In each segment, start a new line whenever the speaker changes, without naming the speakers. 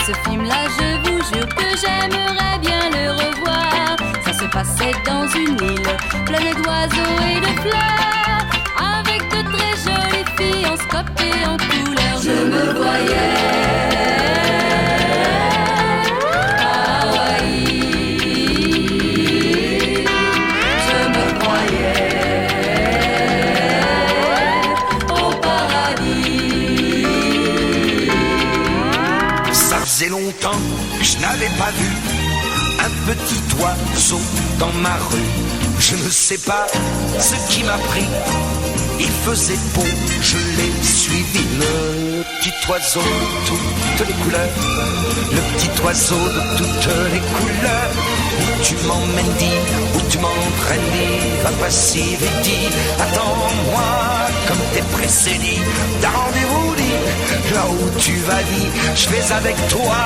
ce film-là, je vous jure que j'aimerais bien le revoir. Ça se passait dans une île pleine d'oiseaux et de fleurs, avec de très jolies filles en scope et en couleur. Je me voyais à Hawaï, je me croyais au paradis.
Ça faisait longtemps que je n'avais pas vu un petit oiseau dans ma rue. Je ne sais pas ce qui m'a pris. Il faisait beau, je l'ai suivi. Le petit oiseau de toutes les couleurs, le petit oiseau de toutes les couleurs. Où tu m'emmènes, dis, où tu m'entraînes, dis, va pas si vite, dis, attends-moi comme t'es pressé, dis, t'as rendez-vous, dis, là où tu vas, dis, je vais avec toi.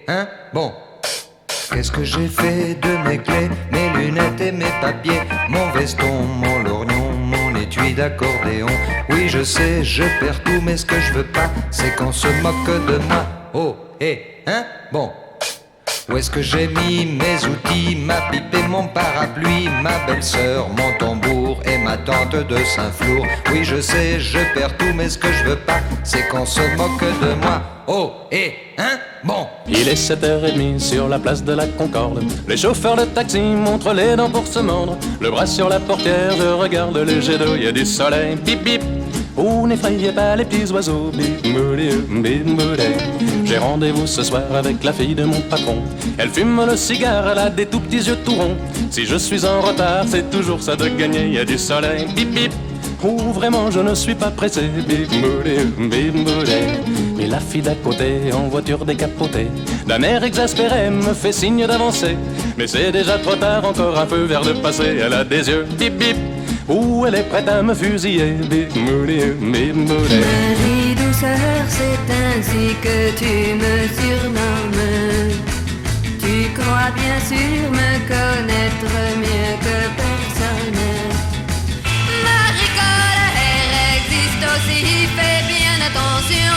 Hein? Bon. Qu'est-ce que j'ai fait de mes clés, mes lunettes et mes papiers, mon veston, mon lorgnon, mon étui d'accordéon? Oui, je sais, je perds tout, mais ce que je veux pas, c'est qu'on se moque de moi. Oh, hein? Bon. Où est-ce que j'ai mis mes outils, ma pipe et mon parapluie, ma belle-sœur, mon tambour et ma tante de Saint-Flour? Oui, je sais, je perds tout, mais ce que je veux pas, c'est qu'on se moque de moi. Oh, hein? Bon.
Il est 7h30 sur la place de la Concorde. Les chauffeurs de taxi montrent les dents pour se mordre. Le bras sur la portière, je regarde le jet d'eau, il y a du soleil, bip bip. Oh, n'effrayez pas les petits oiseaux, bip mouli, bip mouli. J'ai rendez-vous ce soir avec la fille de mon patron. Elle fume le cigare, elle a des tout petits yeux tout ronds. Si je suis en retard, c'est toujours ça de gagner, il y a du soleil, bip bip. Oh, vraiment, je ne suis pas pressé, bip mouli, bip mouli. Mais la fille d'à côté, en voiture décapotée, d'un air exaspéré, me fait signe d'avancer. Mais c'est déjà trop tard, encore un feu vert de passer. Elle a des yeux, bip bip, ou elle est prête à me fusiller, bip mouli, bip mouli.
Marie douceur, c'est ainsi que tu me surnommes. Tu crois bien sûr me connaître mieux que personne. Marie colère existe aussi, fais bien attention.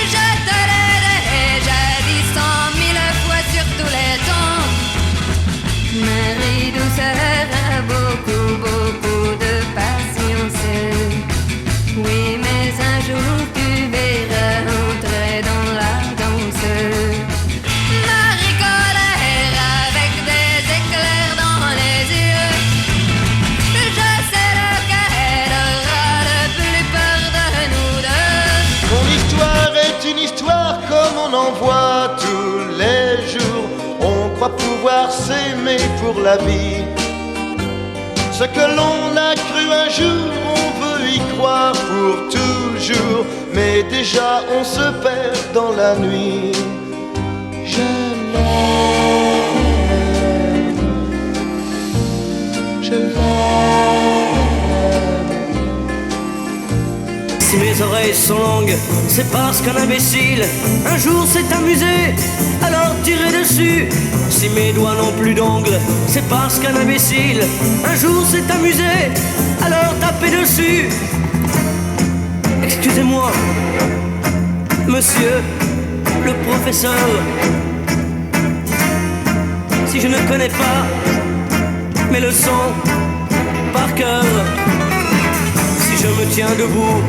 Je te l'ai déjà dit 100 000 fois sur tous les tons. Marie douceur a beaucoup, beaucoup de patience. Oui, mais un jour tu verras entrer dans la danse. Marie colère avec des éclairs dans les yeux. Je sais lequel aura le plus peur de nous deux.
Mon histoire est une histoire comme on en voit tous les jours. On croit pouvoir s'aimer pour la vie. Ce que l'on a cru un jour, on veut y croire pour toujours. Mais déjà on se perd dans la nuit. Je l'aime, je l'aime.
Si mes oreilles sont longues, c'est parce qu'un imbécile un jour s'est amusé, alors tirez dessus. Si mes doigts n'ont plus d'ongles, c'est parce qu'un imbécile un jour s'est amusé, alors tapez dessus. Excusez-moi, monsieur le professeur, si je ne connais pas mes leçons par cœur. Si je me tiens debout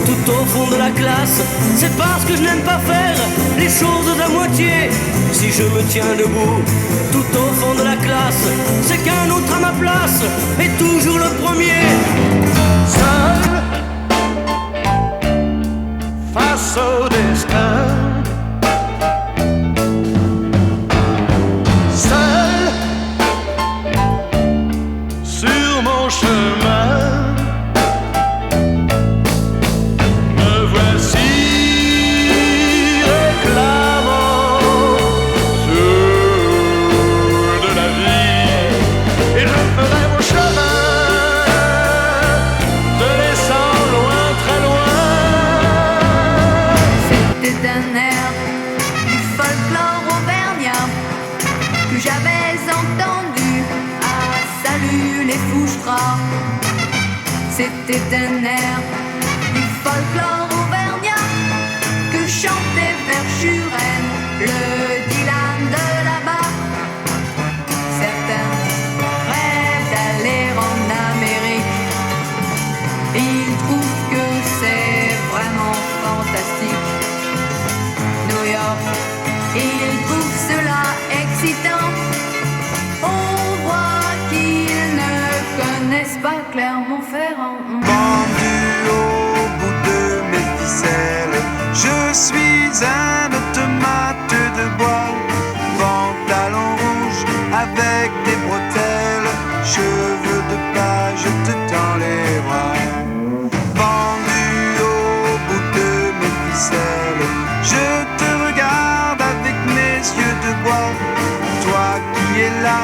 tout au fond de la classe, c'est parce que je n'aime pas faire les choses à moitié. Si je me tiens debout tout au fond de la classe, c'est qu'un autre à ma place est toujours le premier.
Seul face au destin, seul sur mon chemin. Me voici
C'était un air du folklore auvergnat que chantait Verschuren, le Dylan de là-bas. Certains rêvent d'aller en Amérique, ils trouvent que c'est vraiment fantastique. New York, ils trouvent cela excitant. On voit qu'ils ne connaissent pas Clermont-Ferrand.
Pendu au bout de mes ficelles, je suis un automate de bois. Pantalon rouge avec des bretelles, cheveux de page, je te tends les bras. Pendu au bout de mes ficelles, je te regarde avec mes yeux de bois. Toi qui es là,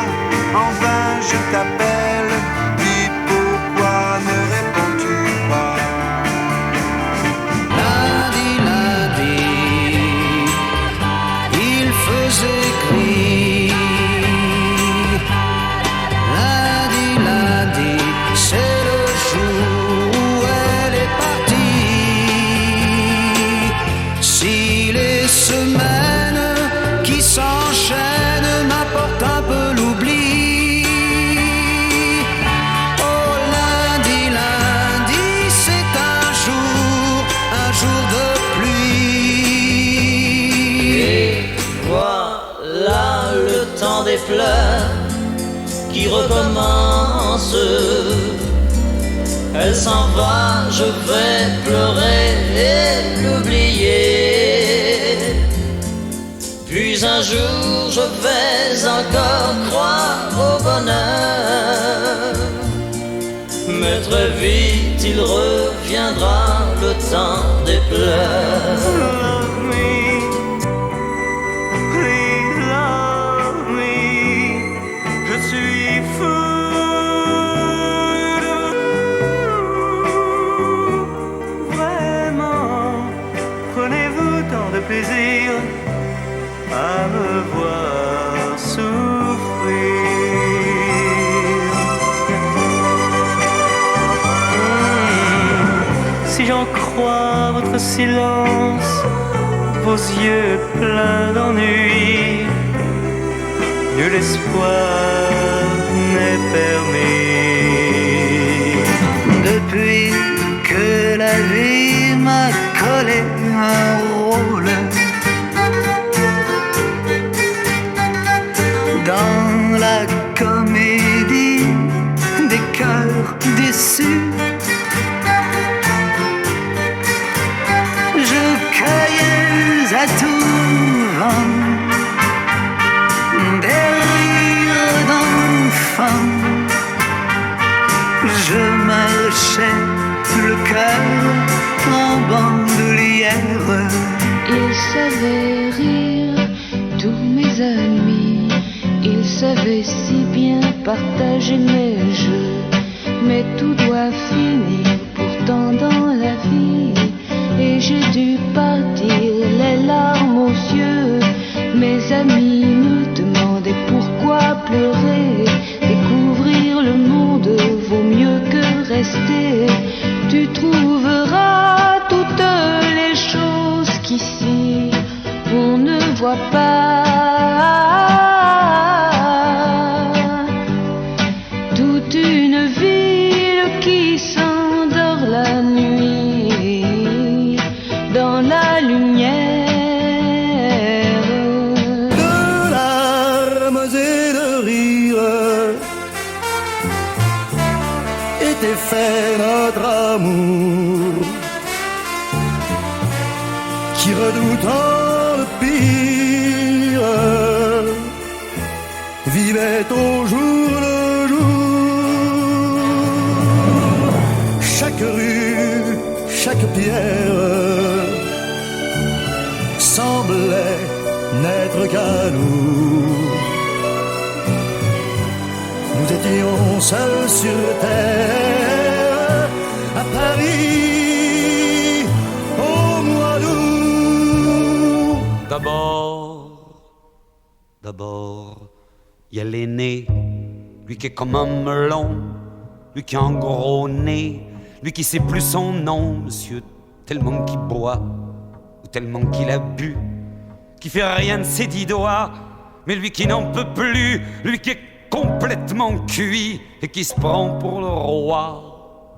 en vain je t'appelle. Dis pourquoi ne réponds-tu pas?
Lundi, lundi, il faisait gris. Lundi, lundi, c'est le jour où elle est partie. Si les semaines qui s'enchaînent m'apportent un peu l'oubli. Oh lundi, lundi, c'est un jour de pluie.
Et voilà le temps des fleurs qui recommence. Elle s'en va, je vais pleurer et l'oublier. Puis un jour je vais encore croire au bonheur. Mais très vite il reviendra le temps des pleurs.
Love me, please love me. Je suis fou de vous. Vraiment, prenez-vous tant de plaisir à me voir souffrir. Si j'en crois votre silence, vos yeux pleins d'ennui, nul espoir n'est permis.
Depuis que la vie m'a collé un rôle dans la comédie des cœurs déçus, je cueillais à tout vent des rires d'enfants. Je marchais le cœur en bandoulière.
Il savait rire, tous mes amis. Il savait si bien partager mes jeux. Mais tout doit finir pourtant dans la vie. Et j'ai dû partir les larmes aux yeux. Mes amis me demandaient pourquoi pleurer. Découvrir le monde vaut mieux que rester. Tu trouveras toutes les choses qu'ici on ne voit pas. Toute une ville qui s'endort la nuit dans la lumière.
De larmes et de rires était fait notre amour, qui redoutant le pire vivait au jour le jour. Chaque rue, chaque pierre semblait n'être qu'à nous. Nous étions seuls sur terre, à Paris, au mois d'août.
D'abord, il y a l'aîné, lui qui est comme un melon, lui qui a un gros nez,
lui qui sait plus son nom, monsieur, tellement qu'il boit, ou tellement qu'il a bu, qui fait rien de ses 10 doigts, mais lui qui n'en peut plus, lui qui est complètement cuit et qui se prend pour le roi,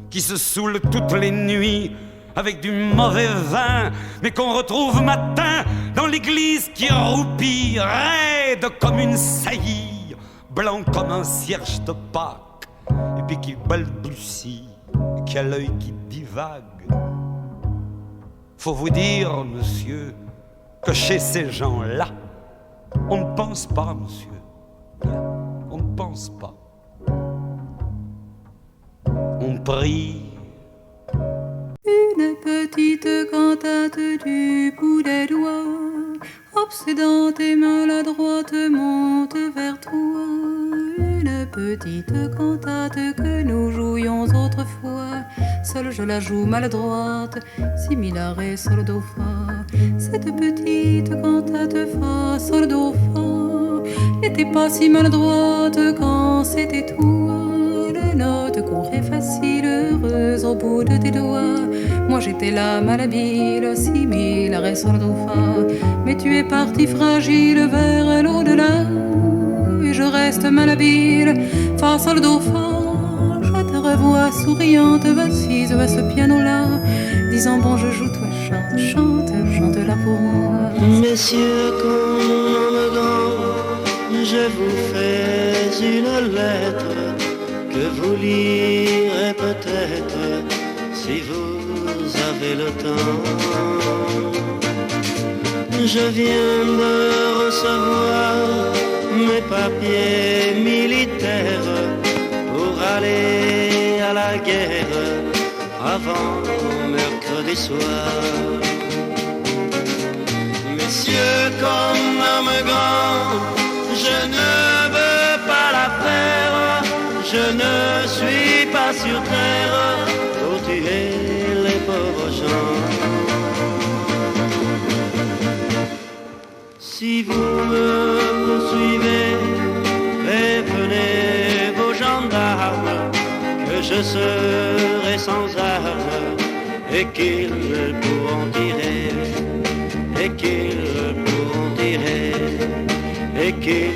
qui se saoule toutes les nuits avec du mauvais vin, mais qu'on retrouve matin dans l'église qui roupit, raide comme une saillie, blanc comme un cierge de Pâques, et puis qui balbutie, et qui a l'œil qui divague. Faut vous dire, monsieur, que chez ces gens-là, on ne pense pas, monsieur. On ne pense pas. On prie.
Une petite cantate du bout des doigts, obsédante et maladroite, monte vers toi. Une petite cantate que nous jouions autrefois, seule je la joue maladroite, si mi la ré sol do fa. Cette petite cantate fa sol do fa n'était pas si maladroite quand c'était toi. Les notes couraient faciles, heureuses au bout de tes doigts. Moi j'étais là malhabile, si mi la ré sol do fa. Mais tu es parti fragile vers l'au-delà, et je reste malhabile, fa sol do fa. Je te revois souriante, assise à ce piano-là, disant bon je joue, toi chante, chante, chante-la pour moi.
Messieurs, comme un homme grand, je vous fais une lettre que vous lirez peut-être si vous avez le temps. Je viens de recevoir mes papiers militaires pour aller à la guerre avant mercredi soir. Messieurs, comme homme grand, je ne veux pas la faire, je ne suis pas sur terre pour tuer les pauvres gens. Si vous me poursuivez, prévenez vos gendarmes que je serai sans armes et qu'ils pourront tirer, et qu'ils pourront tirer, et qu'ils